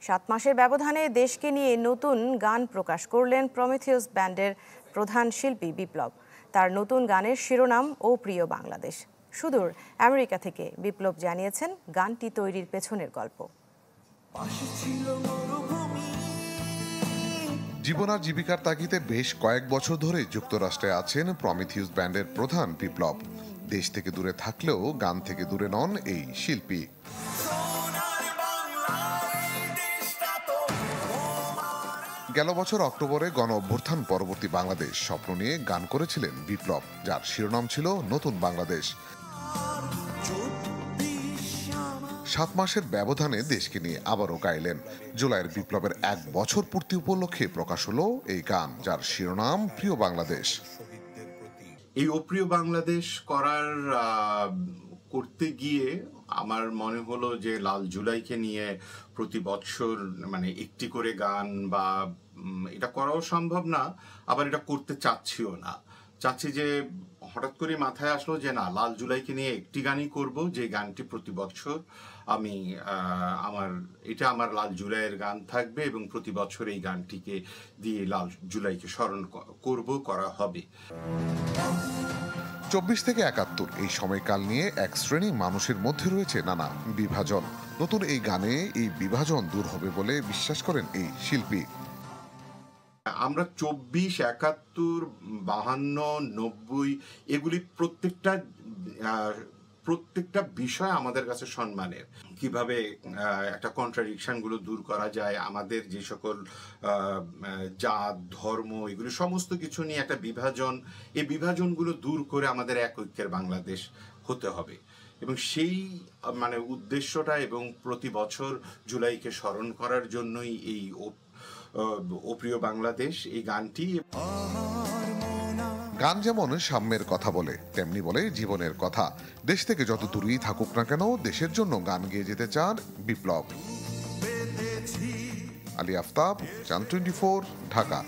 7 মাসের ব্যবধানে দেশকে নিয়ে নতুন গান প্রকাশ করলেন প্রমিথিয়াস ব্যান্ডের প্রধান শিল্পী বিপ্লব। তার নতুন গানের শিরোনাম ও প্রিয় বাংলাদেশ। সুদূর আমেরিকা থেকে বিপ্লব জানিয়েছেন গানটি তৈরির পেছনের গল্প। জীবন আর জীবিকার তাগিদে বেশ কয়েক বছর ধরে যুক্তরাষ্ট্রে আছেন প্রমিথিয়াস ব্যান্ডের প্রধান বিপ্লব। দেশ থেকে দূরে থাকলেও গান থেকে দূরে নন এই শিল্পী। গেল বছর অক্টোবরে গণ অভ্যুত্থান পরবর্তী বাংলাদেশ স্বপ্ন নিয়ে গান করেছিলেন বিপ্লব, যার শিরোনাম ছিল নতুন বাংলাদেশ। 7 মাসের ব্যবধানে দেশকে নিয়ে আবারও গাইলেন। জুলাইয়ের বিপ্লবের 1 বছর পূর্তি উপলক্ষে প্রকাশ হলো এই গান, যার শিরোনাম প্রিয় বাংলাদেশ। এই অপ্রিয় বাংলাদেশ করতে গিয়ে আমার মনে হলো যে লাল জুলাইকে নিয়ে প্রতি বছর মানে একটি করে গান বা এটা করাও সম্ভব না, আবার এটা করতে চাচ্ছিও না। চাচ্ছি যে হঠাৎ করে মাথায় আসলো যে না, লাল জুলাইকে নিয়ে একটি গানই করব, যে গানটি প্রতি বছর আমি আমার লাল জুলাইয়ের গান থাকবে এবং প্রতি বছর এই গানটিকে দিয়ে লাল জুলাইকে স্মরণ করা হবে। 24 থেকে 71 এই সময়কাল নিয়ে এক শ্রেণী মানুষের মধ্যে রয়েছে নানা বিভাজন। নতুন এই গানে এই বিভাজন দূর হবে বলে বিশ্বাস করেন এই শিল্পী। আমরা 24, 71, 52, 90 এগুলি প্রত্যেকটা বিষয় আমাদের কাছে সম্মানের। কিভাবে একটা কন্ট্রাডিকশন গুলো দূর করা যায়, আমাদের যে সকল জাত ধর্ম এগুলো সমস্ত কিছু নিয়ে একটা বিভাজন, এই বিভাজনগুলো দূর করে আমাদের এক ঐক্যের বাংলাদেশ হতে হবে। এবং সেই মানে উদ্দেশ্যটা এবং প্রতি বছর জুলাইকে স্মরণ করার জন্যই এই ও প্রিয় বাংলাদেশ এই গানটি। গান যেমন সাম্যের কথা বলে, তেমনি বলে জীবনের কথা। দেশ থেকে যত দূরেই থাকুক না কেন, দেশের জন্য গান গেয়ে যেতে চান বিপ্লব। আলী আফতাব, চান 24, ঢাকা।